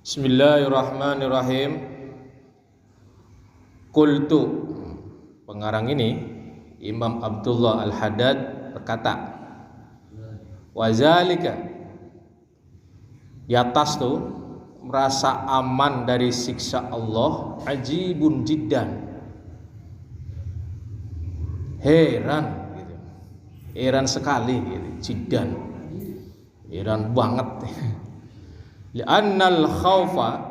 Bismillahirrahmanirrahim. Qultu, pengarang ini Imam Abdullah Al-Haddad berkata, wazalika, di atas tuh merasa aman dari siksa Allah, ajibun jiddan, heran gitu. Heran sekali gitu. Jiddan, heran banget. Li'annal khaufa,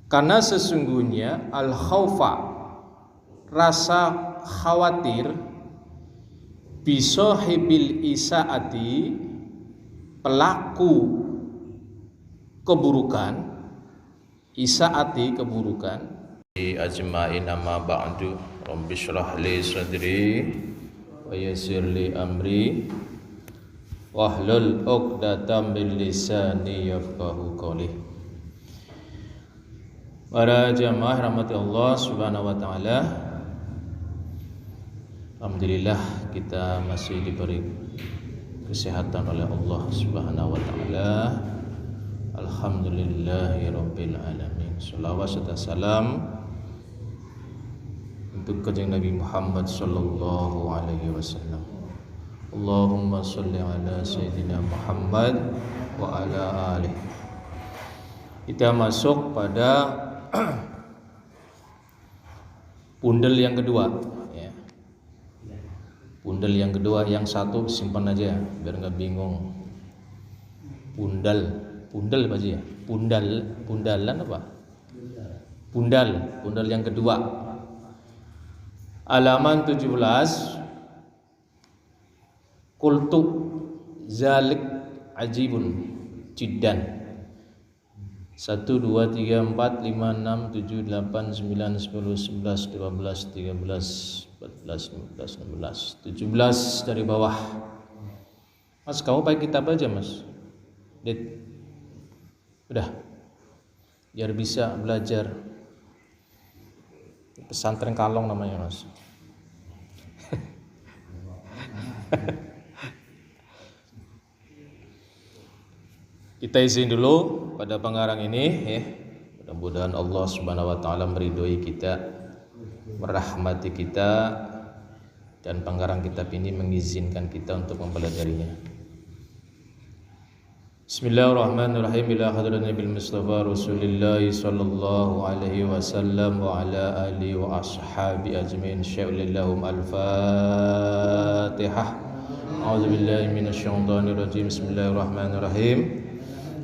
karena sesungguhnya al khaufa, rasa khawatir, bisohibil isaati, pelaku keburukan, isaati keburukan, ajma'in amma ba'du, rabbi shrah li sadri wa yassir li amri wahlul 'uqdatam min lisani yafqahu qawli. Para jamaah rahmati Allah Subhanahu wa taala, alhamdulillah kita masih diberi kesehatan oleh Allah Subhanahu wa taala. Alhamdulillahirabbil alamin. Shalawat serta salam untuk kanjeng Nabi Muhammad sallallahu alaihi wasallam. Allahumma sholli ala sayyidina Muhammad wa ala alihi. Kita masuk pada pundel yang kedua ya. Pundel yang kedua, yang satu simpan aja biar nggak bingung. Pundel apa sih ya? Pundalan apa? Pundal yang kedua. Halaman 17. Qultu zalik ajibun jiddan. 1 2 3 4 5 6 7 8 9 10 11 12 13 14 15 16 17 dari bawah. Mas, kamu pakai kitab aja, Mas. Udah. Biar bisa belajar. Pesantren Kalong namanya, Mas. Kita izin dulu pada pengarang ini ya. Mudah-mudahan Allah Subhanahu wa taala meridhoi kita, merahmati kita, dan pengarang kitab ini mengizinkan kita untuk mempelajarinya. Bismillahirrahmanirrahim. Ila hadrat Nabil Mustafa Rasulillah sallallahu alaihi wasallam wa ala alihi wa ashabi ajmain. Sya'ulillahum al-Fatihah. A'udzubillahi minasyaitonirrajim. Bismillahirrahmanirrahim.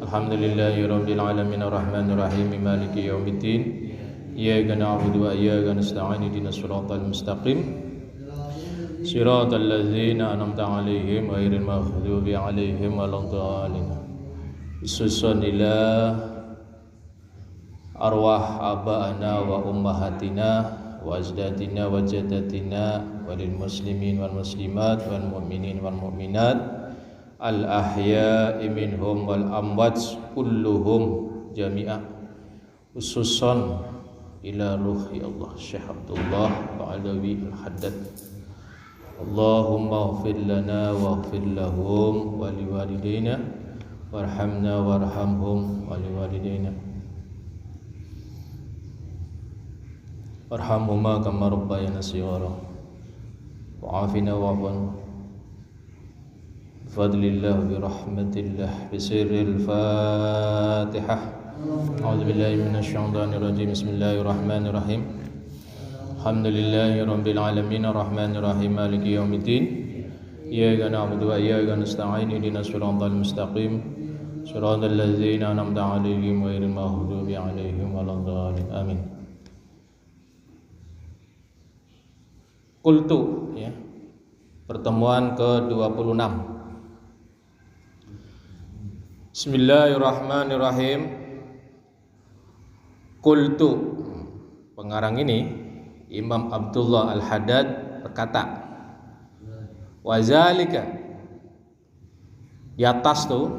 Alhamdulillahirabbil alamin arrahmanir rahim maliki yaumiddin. Iyyaka na'budu wa iyyaka nasta'in ihdinas siratal mustaqim. Siratal ladzina an'amta 'alaihim ghairil maghdubi 'alaihim waladdallin. Bisusun ila arwah aba'ana wa ummahatina wa ajdatina wa jaddatina walil muslimin wal muslimat wal mu'minin wal mu'minat al ahya'i minhum wal amwat kulluhum jami'a, khususan ila ruhi Allah Syekh Abdullah Ba'alawi Al-Haddad. Allahumma ighfir lana waghfir lahum wa liwalidayna warhamna warhamhum wa liwalidayna warhamhuma kama rabbayana shighara wa'afina wa'afwan bifadlillah birahmatillah bisirril fatihah. A'udzubillahi minasyaitonir rajim. Bismillahirrahmanirrahim. Alhamdulillahirabbil alamin arrahmanir rahim maliki yaumiddin. Iyyaka na'budu wa iyyaka nasta'in ihdinas siratal mustaqim. Siratal ladzina an'amta 'alaihim ghairil maghdubi 'alaihim waladdallin. Amin. Qultu ya. Pertemuan ke-26. Bismillahirrahmanirrahim. Qultu, pengarang ini Imam Abdullah Al-Haddad berkata, wazalika, di atas tuh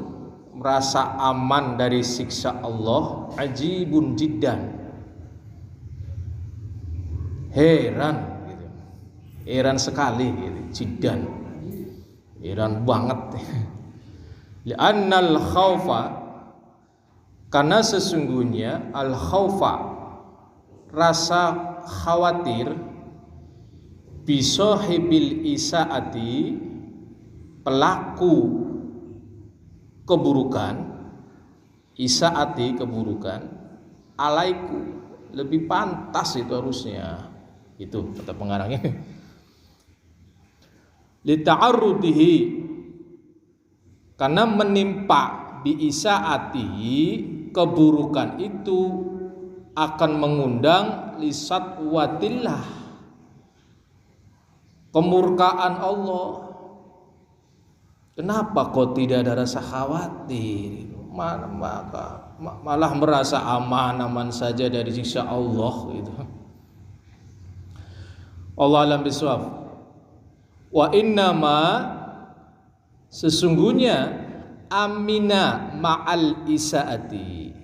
merasa aman dari siksa Allah, ajibun jiddan, heran gitu. Heran sekali gitu. Jiddan, heran banget. Li'annal khaufa, Karena sesungguhnya al-khaufa, rasa khawatir, bisahibil isaati, pelaku keburukan, isaati keburukan, alaiku, lebih pantas itu harusnya. Itu kata pengarangnya. Li ta'arrudihi, karena menimpa bi isaatihi, keburukan itu akan mengundang lisat watillah, kemurkaan Allah. Kenapa kok tidak ada rasa khawatir? Malah merasa aman-aman saja dari siksa Allah gitu. Allah alam bisawab. Wa innama, sesungguhnya amina ma'al isaati,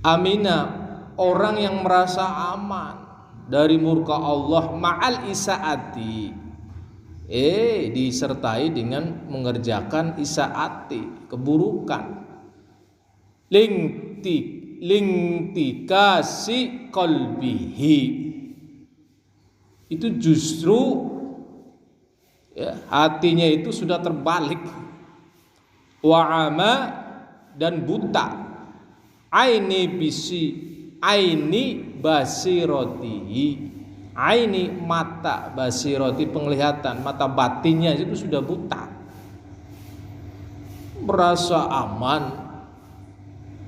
amina, orang yang merasa aman dari murka Allah, ma'al isaati, disertai dengan mengerjakan isaati, keburukan, lingtikasi qalbihi, itu justru hatinya itu sudah terbalik, wa'ama, dan buta, aini basirotihi, aini mata, basiroti penglihatan, mata batinnya itu sudah buta, merasa aman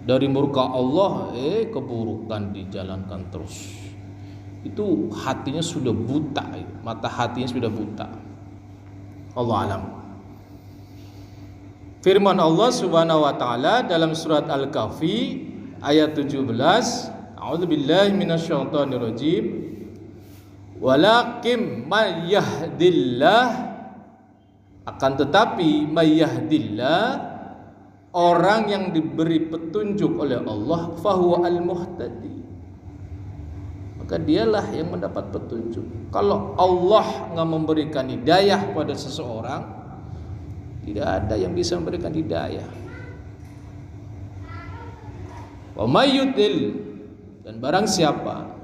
dari murka Allah, keburukan dijalankan terus. Itu hatinya sudah buta, mata hatinya sudah buta. Allah alam. Firman Allah Subhanahu wa taala dalam surat Al-Kahfi ayat 17, A'udzubillahi minasyaitonir rajim. Walakin may yahdillah, akan tetapi may yahdillah, orang yang diberi petunjuk oleh Allah, fahuwa al-muhtadi, maka dialah yang mendapat petunjuk. Kalau Allah nggak memberikan hidayah pada seseorang, tidak ada yang bisa memberikan hidayah. Wa may yudlil, dan barang siapa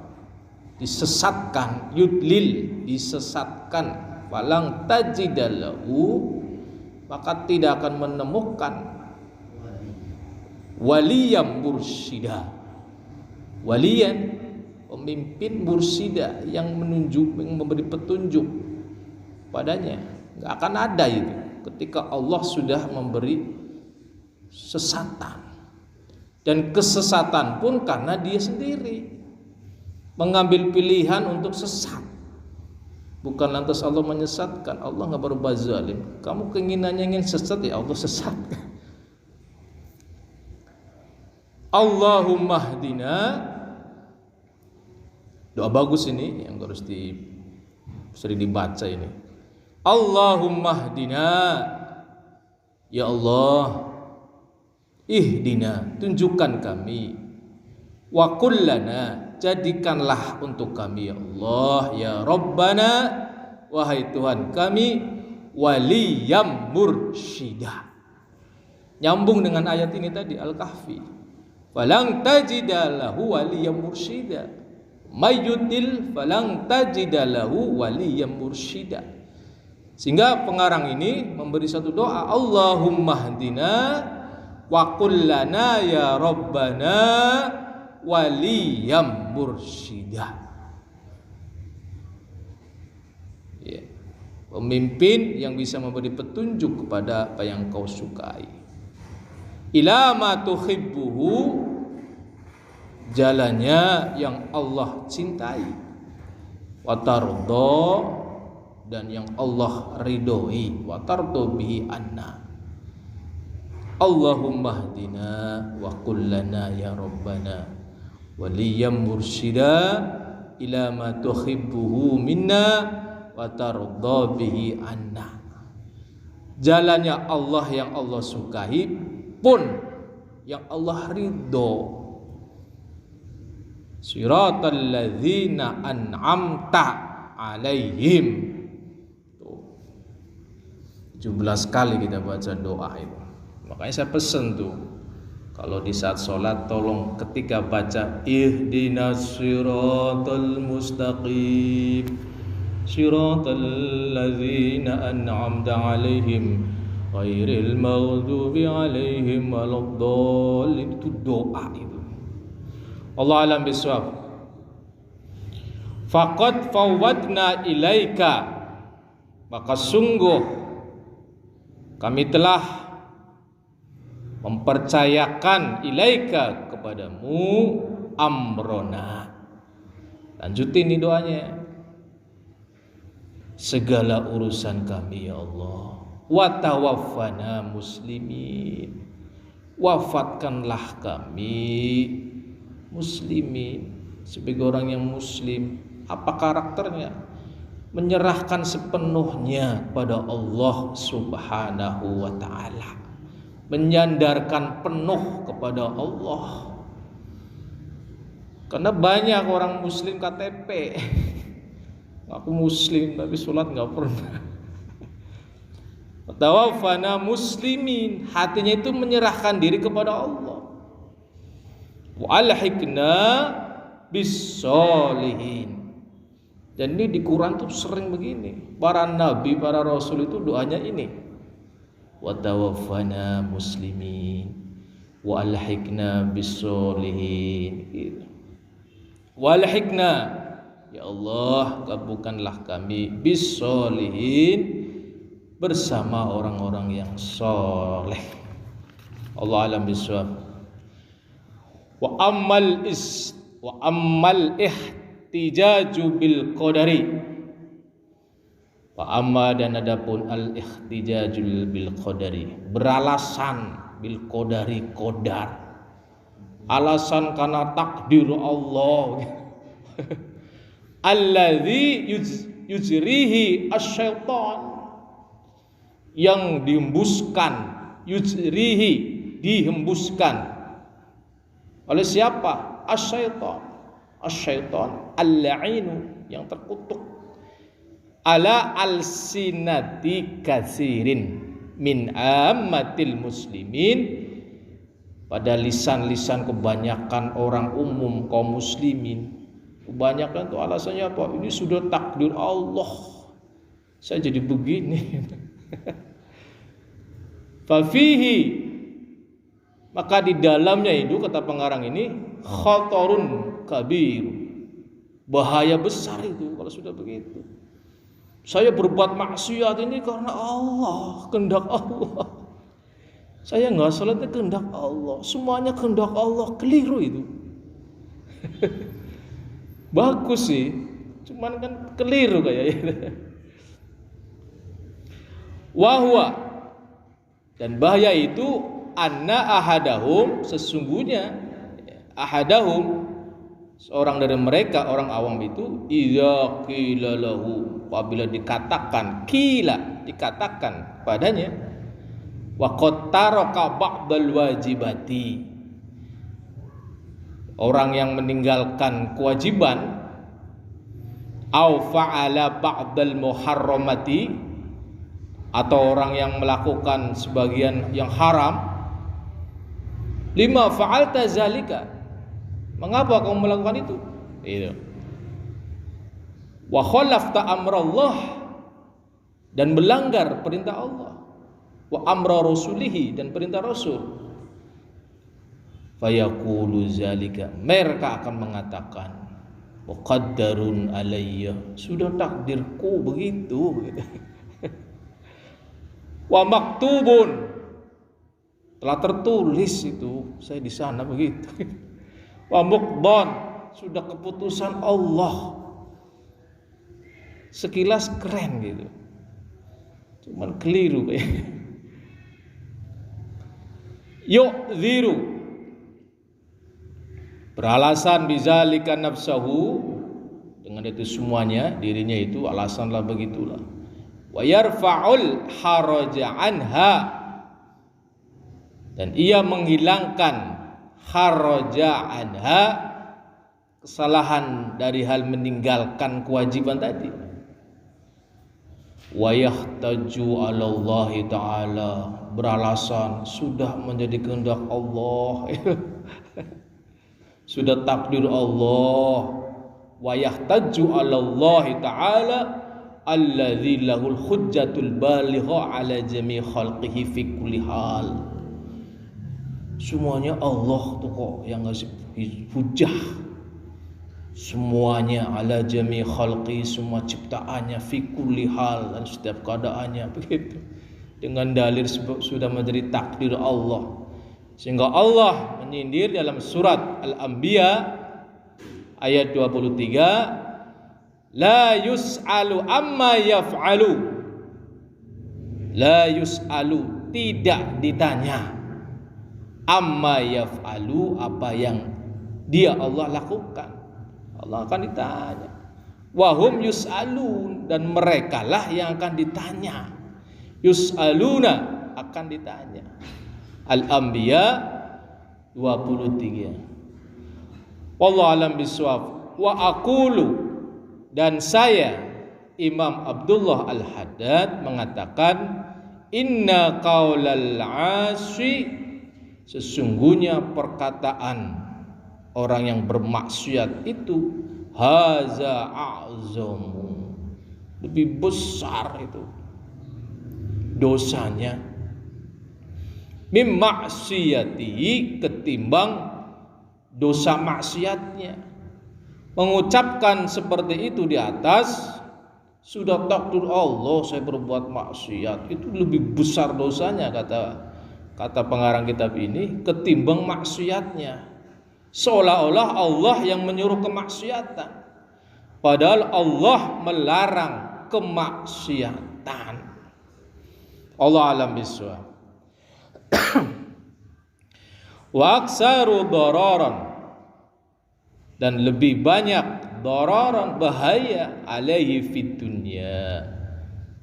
disesatkan, yudlil, disesatkan, falang tajidalahu, maka tidak akan menemukan waliyam mursyida, waliyan, pemimpin mursida, yang menunjuk, yang memberi petunjuk padanya. Nggak akan ada itu ketika Allah sudah memberi sesatan. Dan kesesatan pun karena dia sendiri mengambil pilihan untuk sesat. Bukan lantas Allah menyesatkan. Allah nggak berbuat zalim. Kamu keinginannya ingin sesat, ya Allah sesatkan. Allahumma hdina, doa bagus ini yang harus sering dibaca ini. Allahumma hdina, ya Allah, ihdina, tunjukkan kami, wa kullana, jadikanlah untuk kami, ya Allah, ya Rabbana, wahai Tuhan kami, waliyam mursyida. Nyambung dengan ayat ini tadi Al-Kahfi. Falang tajidalahu waliyam mursyida, mayyudil falang tajidalahu waliyam mursyida. Sehingga pengarang ini memberi satu doa, Allahumma hdina wa kullana ya Rabbana waliyam mursyida. Ya, pemimpin yang bisa memberi petunjuk kepada apa yang kau sukai. Ila ma tuhibbuhu, jalannya yang Allah cintai, wa tarda, dan yang Allah ridhoi, wa tardu bihi anna. Allahumma hdina wa kullana ya Rabbana waliyam mursyida ila ma tuhibbuhu minna wa tarda bihi anna. Jalannya Allah yang Allah sukai pun yang Allah ridho. Siratal ladzina an'amta alaihim. 17 kali kita baca doa itu. Makanya saya pesan tuh, Kalau di saat sholat tolong ketika baca ihdinas siratal mustaqim siratal ladzina an'amta 'alaihim ghairil maghdubi 'alaihim waladdallin, itu doa itu. Allah alam bisawab. Faqad fawwadna ilaika, maka sungguh kami telah mempercayakan ilaika kepadamu amrona. Lanjutin nih doanya. Segala urusan kami ya Allah. Wa tawaffana muslimin. Wafatkanlah kami muslimin, sebagai orang yang muslim. Apa karakternya? Menyerahkan sepenuhnya pada Allah Subhanahu wa ta'ala, menyandarkan penuh kepada Allah. Karena banyak orang muslim KTP, aku muslim tapi sholat nggak pernah. Tawaffana muslimin, hatinya itu menyerahkan diri kepada Allah. Wa alhiqna bis-sholihin. Dan ini di Quran tuh sering begini. Para nabi, para rasul itu doanya ini. Wa tawaffana muslimin wa alhiqna bis-sholihin. Wa alhiqna, ya Allah, gabungkanlah kami bis-sholihin, bersama orang-orang yang soleh. Allah alam bisawab. Wa ammal ihtijaju bil qadari. Wa amma, dan adapun al ihtijaju bil qadari, beralasan bil qadari, qadar, alasan karena takdir Allah. Alladzi yujrihi asyaitan, yang dihembuskan, yujrihi, dihembuskan oleh siapa? Asyaitan. Asyaitan al-la'inu, yang terkutuk, ala alsinati katsirin min ammatil muslimin, pada lisan-lisan kebanyakan orang umum kaum muslimin. Kebanyakan itu alasannya apa? Ini sudah takdir Allah, saya jadi begini. Fafihi, maka di dalamnya itu, kata pengarang ini, khatarun kabir, bahaya besar itu kalau sudah begitu. Saya berbuat maksiat ini karena Allah, kehendak Allah. Saya nggak salatnya kehendak Allah, semuanya kehendak Allah, keliru itu. Bagus sih, cuman kan keliru kayaknya. Wahwa, dan bahaya itu, anna ahadahum, sesungguhnya ahadahum, seorang dari mereka, orang awam itu, idza qila lahu, apabila dikatakan, qila, dikatakan padanya, wa qad taraka ba'dal wajibati, orang yang meninggalkan kewajiban, au fa'ala ba'dal muharramati, atau orang yang melakukan sebagian yang haram, lima fa'alta zalika, mengapa kamu melakukan itu? Itu. Wa khalafta amrallah, dan melanggar perintah Allah, wa amra rasulihi, dan perintah Rasul. Fayaqulu zalika, mereka akan mengatakan, muqaddarun alayya, sudah takdirku begitu. Wa maktubun, telah tertulis itu, saya di sana begitu. Wa muqdan, sudah keputusan Allah. Sekilas keren gitu, cuman keliru kayak. Yu'dziru, beralasan bizalika nafsahu, dengan itu semuanya dirinya itu alasanlah begitulah. Wa yarfa'ul haraja anha, dan ia menghilangkan haraja anha, kesalahan dari hal meninggalkan kewajiban tadi. Wa yahtaju 'ala Allah ta'ala, beralasan sudah menjadi kehendak Allah. Sudah takdir Allah. Wa yahtaju 'ala Allah ta'ala alladzi lahul hujjatul baligha 'ala jami' khalqihi fi kulli hal. Semuanya Allah tuh kok yang ngasih hujah. Semuanya ala jami' khalqi, semua ciptaannya fi kulli hal, dan setiap keadaannya begitu. Dengan dalil sudah menjadi takdir Allah. Sehingga Allah menyindir dalam surat Al-Anbiya ayat 23, la yus'alu amma yaf'alu. La yus'alu, tidak ditanya. Amma yaf'alu, apa yang dia Allah lakukan. Allah akan ditanya. Wahum yus'alun, dan merekalah yang akan ditanya. Yus'aluna, akan ditanya. Al-Anbiya 23. Wallahu alam bisawab. Wa aqulu, dan saya Imam Abdullah Al-Haddad mengatakan, inna qaulal 'asi, sesungguhnya perkataan orang yang bermaksiat itu haza a'zamu, lebih besar itu dosanya, mim maksiyati, ketimbang dosa maksiatnya. Mengucapkan seperti itu di atas, sudah takdir Allah saya berbuat maksiat, itu lebih besar dosanya, kata pengarang kitab ini, ketimbang maksiatnya. Seolah-olah Allah yang menyuruh kemaksiatan, padahal Allah melarang kemaksiatan. Allah alam bisawab. Wa aksaru dararan, dan lebih banyak dararan, bahaya, alaihi fid dunya,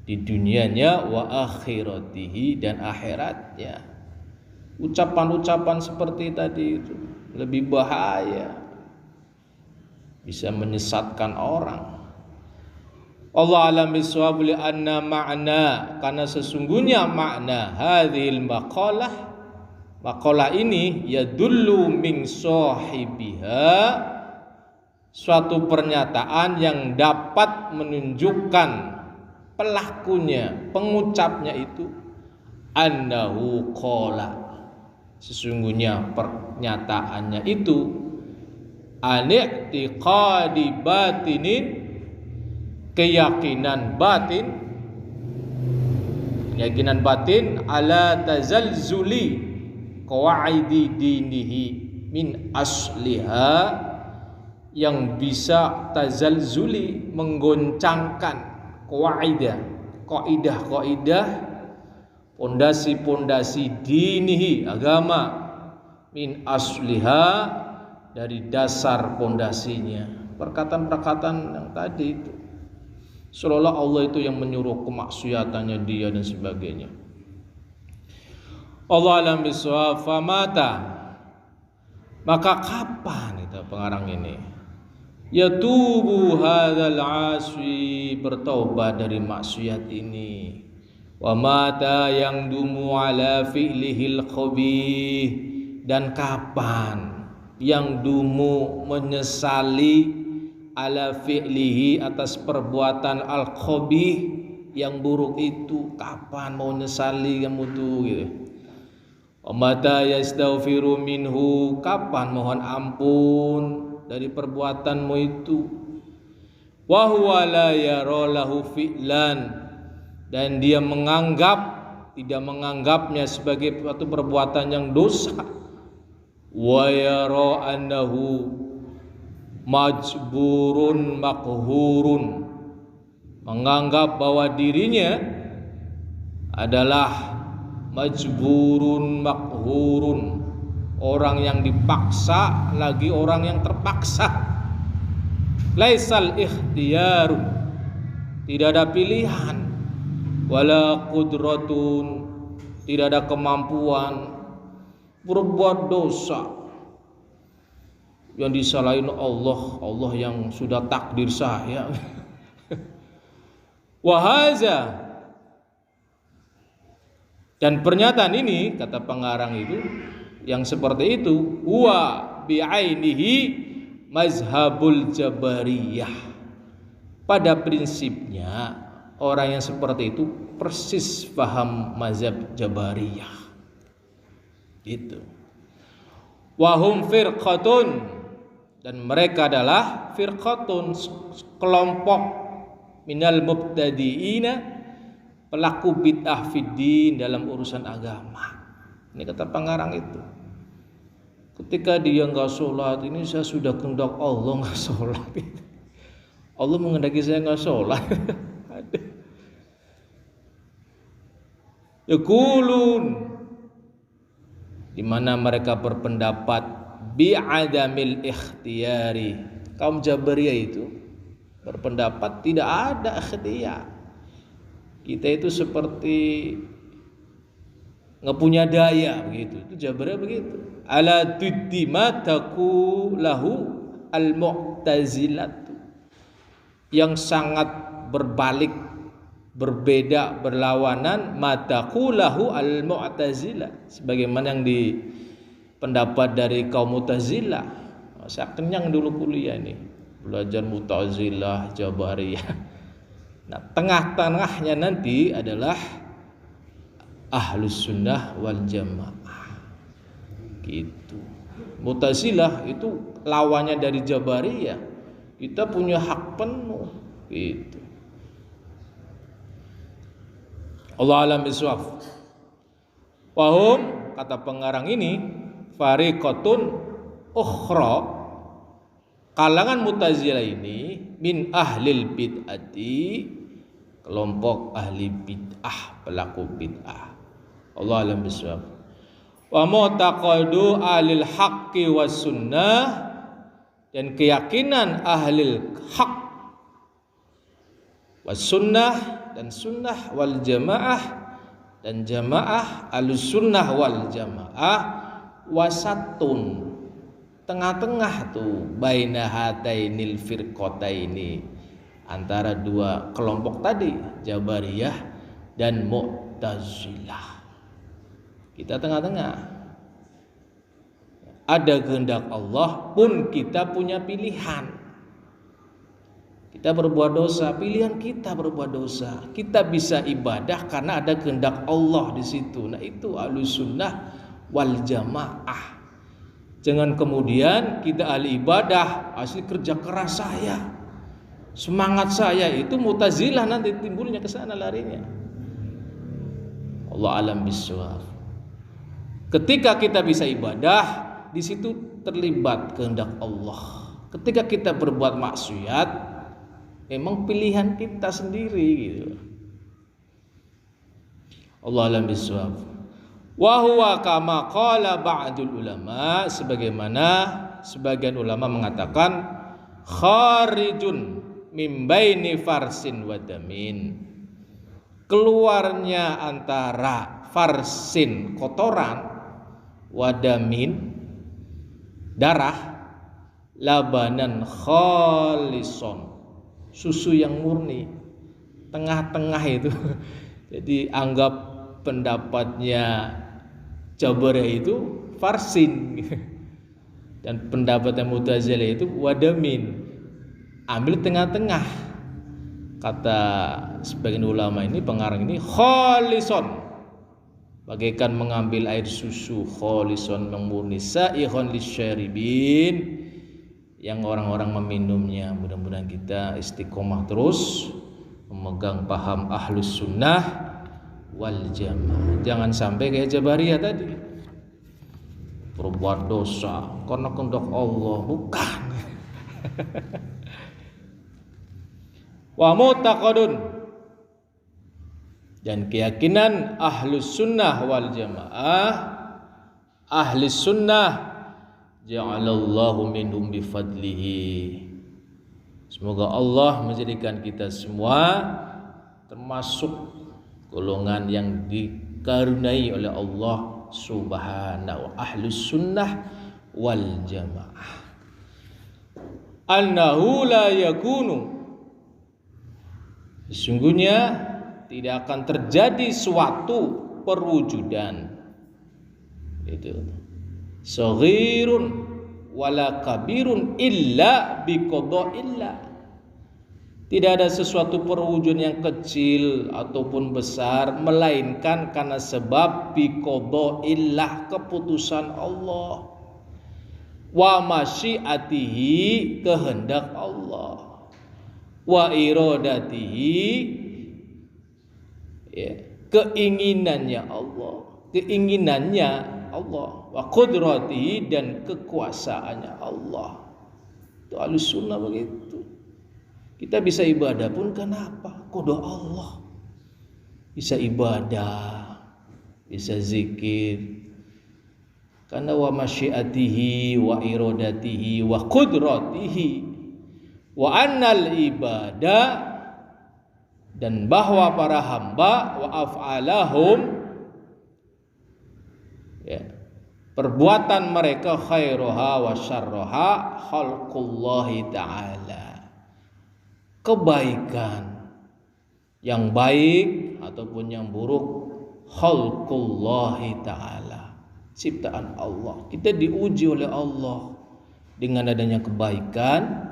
di dunianya, wa akhiratihi, dan akhiratnya. Ucapan-ucapan seperti tadi itu lebih bahaya, bisa menyesatkan orang. Allah alam bisawab, li anna ma'na, karena sesungguhnya makna hadhil maqalah ini yadullu min sahibiha, suatu pernyataan yang dapat menunjukkan pelakunya, pengucapnya itu, annahu qala, sesungguhnya pernyataannya itu, ani'tiqadi batinin, keyakinan batin, ala tazalzuli qawaidi dinihi min asliha, yang bisa tazalzuli, menggoncangkan kaidah, pondasi-pondasi dinihi, agama, min asliha, dari dasar pondasinya. Perkataan-perkataan yang tadi itu, seolah Allah itu yang menyuruh kemaksiatannya dia dan sebagainya. Allah alam bisawab. Famata, maka kapan itu pengarang ini, yatubu hadzal 'asi, bertaubat dari maksiat ini, wa mata yang dumu ala fi'lihil khabih, dan kapan yang dumu menyesali ala fi'lihi, atas perbuatan al-khabih, yang buruk itu, kapan mau nyesali kamu tuh gitu. Mata yastaghfiru minhu, kapan mohon ampun dari perbuatanmu itu. Wa huwa la yara lahu fi'lan, dan dia tidak menganggapnya sebagai suatu perbuatan yang dosa. Wa yara annahu majburun makhurun, menganggap bahwa dirinya adalah majburun makhurun, orang yang dipaksa lagi orang yang terpaksa. Laisal ikhtiyaru, tidak ada pilihan, wala qudratun, tidak ada kemampuan, berbuat dosa yang disalahin Allah yang sudah takdir saya. Wa haza, Dan pernyataan ini kata pengarang itu yang seperti itu huwa bi'ainihi mazhabul jabariyah. Pada prinsipnya orang yang seperti itu persis paham mazhab jabariyah. Itu. Wahum firqatun, dan mereka adalah firqatun, kelompok minal mubtadi'ina, pelaku bid'ah fiddin dalam urusan agama. Ini kata pengarang itu. Ketika dia enggak sholat, ini saya sudah kehendak Allah enggak sholat. Allah menghendaki saya enggak sholat. Yaqulun, di mana mereka berpendapat bi'adamil ikhtiyari. Kaum Jabariyah itu berpendapat tidak ada ikhtiyar. Kita itu seperti nggak punya daya begitu. Itu Jabariyah begitu. Ala tuddi mataku lahu al-mu'tazilah, yang sangat berbalik, berbeda, berlawanan mataku lahu al-mu'tazilah, sebagaimana yang di pendapat dari kaum Mu'tazilah. Saya kenyang dulu kuliah ini belajar Mu'tazilah, Jabariyah. Nah, tengah-tengahnya nanti adalah Ahlus Sunnah wal Jamaah. Gitu. Mu'tazilah itu lawannya dari Jabariyah. Kita punya hak penuh. Gitu. Allah alam bisawab. Wahum, kata pengarang ini, fariqatun ukhra, kalangan Mu'tazilah ini min ahlil bid'ati, kelompok ahli bid'ah, pelaku bid'ah. Allah alam bisawab. Wa mu'taqadu ahlil haqqi was sunnah, dan keyakinan ahlil haq was sunnah, dan sunnah wal jamaah, dan jamaah alus sunnah wal jamaah wasatun, tengah-tengah tuh, baina hatainil firqataini, antara dua kelompok tadi, Jabariyah dan Mu'tazilah. Kita tengah-tengah. Ada kehendak Allah pun kita punya pilihan. Kita berbuat dosa, pilihan kita berbuat dosa. Kita bisa ibadah karena ada kehendak Allah di situ. Nah, itu ahlus sunnah wal jamaah. Jangan kemudian kita ahli ibadah, hasil kerja keras saya, semangat saya, itu Mu'tazilah nanti timbulnya ke sana larinya. Allah alam bisawab. Ketika kita bisa ibadah, di situ terlibat kehendak Allah. Ketika kita berbuat maksiat, memang pilihan kita sendiri gitu. Allah alam bisawab. Wa huwa kama qala ba'dul ulama, sebagaimana sebagian ulama mengatakan kharijun min baini farsin wa damin, keluarnya antara farsin kotoran, wadamin darah, labanan khalison susu yang murni, tengah-tengah itu. Jadi anggap pendapatnya Jabariyah itu farsin, dan pendapatnya Mu'tazilah itu wadamin, ambil tengah-tengah. Kata sebagian ulama ini, pengarang ini, khalison, bagaikan mengambil air susu, khalison yang murni, sa'ikhon lisyaribin, yang orang-orang meminumnya. Mudah-mudahan kita istiqomah terus memegang paham ahlus sunnah wal jamaah. Jangan sampai kayak Jabariyah tadi, berbuat dosa karena kehendak Allah, bukan. Wa mu'taqadun, dan keyakinan ahlus sunnah wal jamaah, ahli sunnah ja'alallahu minhum bifadlihi, semoga Allah menjadikan kita semua termasuk golongan yang dikaruniai oleh Allah subhanahu, ahlus sunnah wal jamaah. Annahu la yakunu, sesungguhnya tidak akan terjadi suatu perwujudan. Itu. Saghirun wala kabirun illa biqada'illah. Tidak ada sesuatu perwujudan yang kecil ataupun besar melainkan karena sebab biqada'illah, keputusan Allah. Wa masyiatihi, kehendak Allah. Wa iradatihi, ya, keinginannya Allah. Keinginannya Allah. Wa qudratihi, dan kekuasaannya Allah. Itu Ahlus Sunnah begitu. Kita bisa ibadah pun kenapa? Qada Allah. Bisa ibadah, bisa zikir. Karena wa masyiatihi wa iradatihi wa qudratihi wa annal ibadah, dan bahwa para hamba wa af'alahum, ya, perbuatan mereka khairuha wa syarruha khalqullahi ta'ala, kebaikan yang baik ataupun yang buruk khalqullahi ta'ala, ciptaan Allah. Kita diuji oleh Allah dengan adanya kebaikan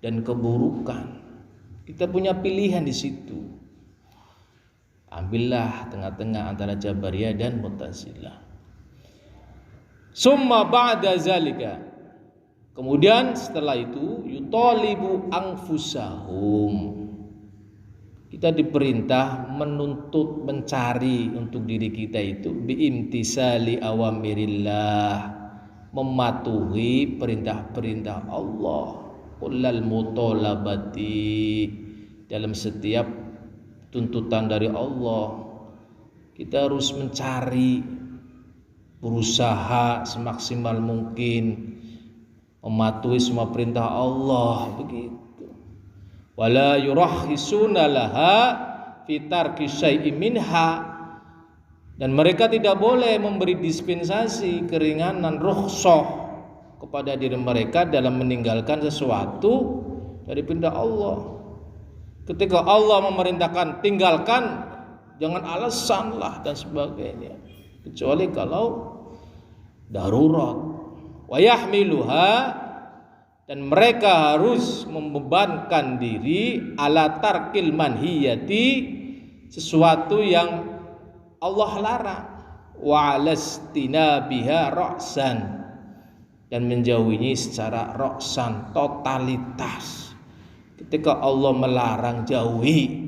dan keburukan. Kita punya pilihan di situ. Ambillah tengah-tengah antara Jabariyah dan Mu'tazilah. Summa ba'da zalika, kemudian setelah itu yutalibu anfusahum, kita diperintah menuntut, mencari untuk diri kita itu biimtisali awamirillah, mematuhi perintah-perintah Allah, kullal mutalabati, dalam setiap tuntutan dari Allah. Kita harus mencari, berusaha semaksimal mungkin mematuhi semua perintah Allah, begitu. Wala yurahhisuna laha fi tarki syai'in minha, dan mereka tidak boleh memberi dispensasi, keringanan, rukhsah kepada diri mereka dalam meninggalkan sesuatu dari perintah Allah. Ketika Allah memerintahkan tinggalkan, jangan alasanlah dan sebagainya, kecuali kalau darurat. Wa yahmiluha, dan mereka harus membebankan diri ala tarkil manhiyati, sesuatu yang Allah larang, wa alastinabiha ra'san, dan menjauhinya secara ra'san, totalitas. Ketika Allah melarang, jauhi.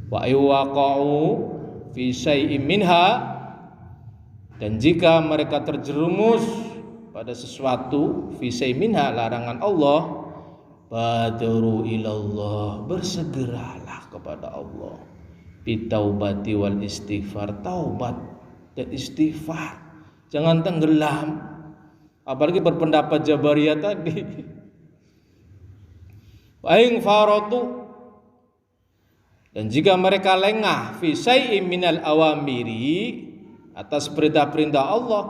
Wa iwaqa'u fi syai'in minha, dan jika mereka terjerumus pada sesuatu fi syai'in minha, larangan Allah, badaru ilallah, bersegeralah kepada Allah, bitaubati wal istighfar, taubat dan istighfar, jangan tenggelam. Apalagi berpendapat Jabariyah tadi, Aing faratu, dan jika mereka lengah fi syai'in minal awamiri, atas perintah-perintah Allah,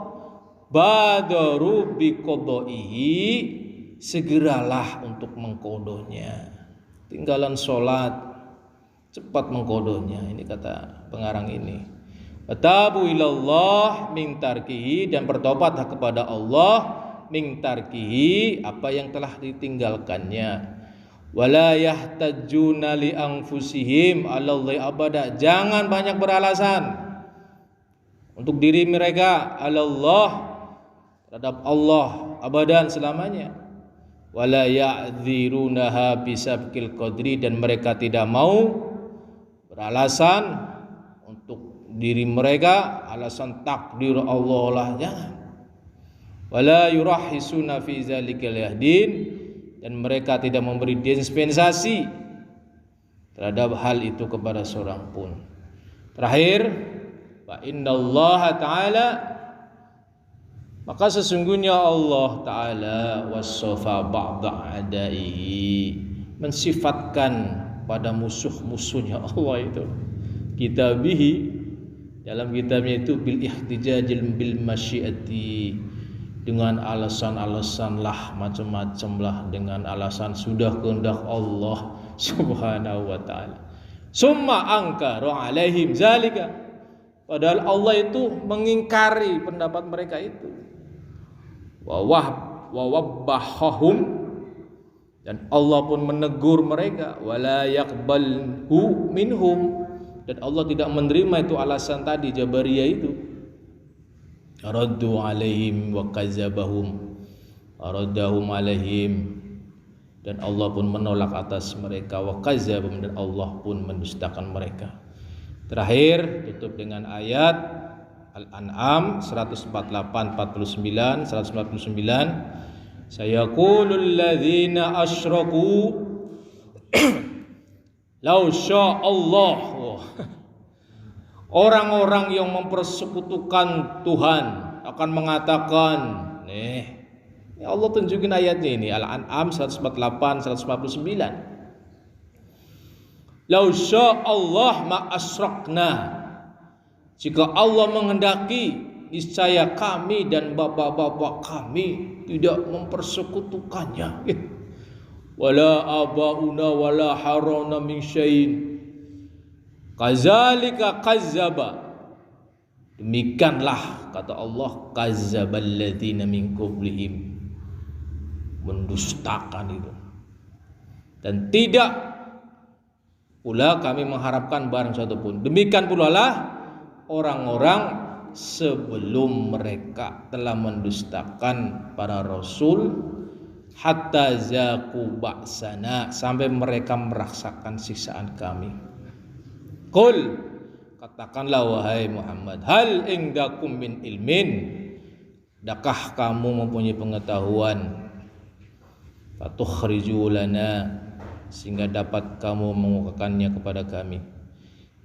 badaru biqadaihi, segeralah untuk mengkodohnya. Tinggalan sholat, cepat mengkodohnya. Ini kata pengarang ini. Watabu ilallah min tarkihi, dan bertobatlah kepada Allah min tarkihi, apa yang telah ditinggalkannya. Wala yahtajuna li anfusihim alallahi abada, jangan banyak beralasan untuk diri mereka alallah, terhadap Allah abadan, selamanya. Wala ya'dzirunaha bisabqil qadri, dan mereka tidak mau beralasan untuk diri mereka alasan takdir Allah lah, jangan. Wala yurahisuna fi zalikal yahdin, dan mereka tidak memberi dispensasi terhadap hal itu kepada seorang pun. Terakhir, wa innallaha ta'ala, maka sesungguhnya Allah Ta'ala wassafa ba'da a'daihi, mensifatkan pada musuh-musuhnya Allah itu, kitabihi, dalam kitabnya itu, bil ihtijajil bil masyiati, dengan alasan-alasan lah, macam-macam lah, dengan alasan sudah kehendak Allah Subhanahu wa ta'ala. Summa angkaru alaihim zalika, Padahal Allah itu mengingkari pendapat mereka itu. Wa wabbahahum, dan Allah pun menegur mereka, wala yaqbalhu minhum, dan Allah tidak menerima itu alasan tadi Jabariyah itu. Raddu alaihim wa kadzabahum, raddahum alaihim, dan Allah pun menolak atas mereka, wa kadzabahum, dan Allah pun mendustakan mereka. Terakhir tutup dengan ayat Al-An'am 148, 49, 149. Sayaqulul ladzina asyraku law sya'allah. Orang-orang yang mempersekutukan Tuhan akan mengatakan, ya Allah tunjukin ayatnya ini, Al-An'am 148, 149. Lau sya'allah ma asyrakna, jika Allah menghendaki, niscaya kami dan bapak-bapak kami tidak mempersekutukannya. Wala abauna wala harana min syai'in kadzalika kazzaba, demikianlah kata Allah, kazzabal ladzina min qablihim, mendustakan itu. Dan tidak pula kami mengharapkan barang suatu pun, demikian pula lah orang-orang sebelum mereka telah mendustakan para rasul, hatta zaqu ba'sana, sampai mereka merasakan siksaan kami. Qul, katakanlah wahai Muhammad, hal indakum min ilmin, adakah kamu mempunyai pengetahuan, fatukhrijul lana, sehingga dapat kamu mengungkapkannya kepada kami.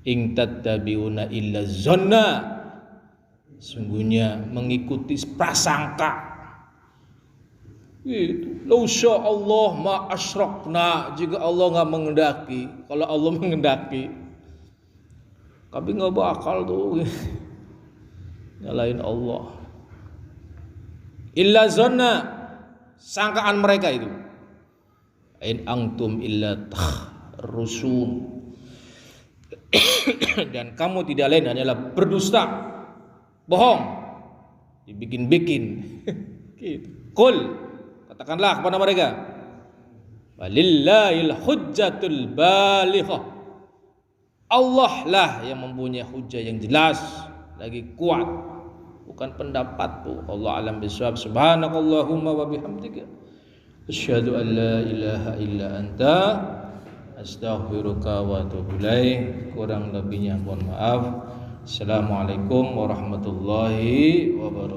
In tattabi'una illa zanna, sungguhnya mengikuti prasangka. Lau sya'allah ma asyrakna, jika Allah enggak menghendaki. Kalau Allah menghendaki, kami enggak bakal tuh nyalain Allah. Illa zanna, sangkaan mereka itu. In antum illa rusun, dan kamu tidak lain hanyalah berdusta, bohong, dibikin-bikin. Qul, katakanlah kepada mereka, walillahil hujjatul balighah, Allah lah yang mempunyai hujah yang jelas lagi kuat, bukan pendapatmu. Allah alam bisawab. Subhanakallahumma wa bihamdika asyhadu an la ilaha illa anta astaghfiruka wa atubu ilaik. Kurang lebihnya mohon maaf. Assalamualaikum warahmatullahi wabarakatuh.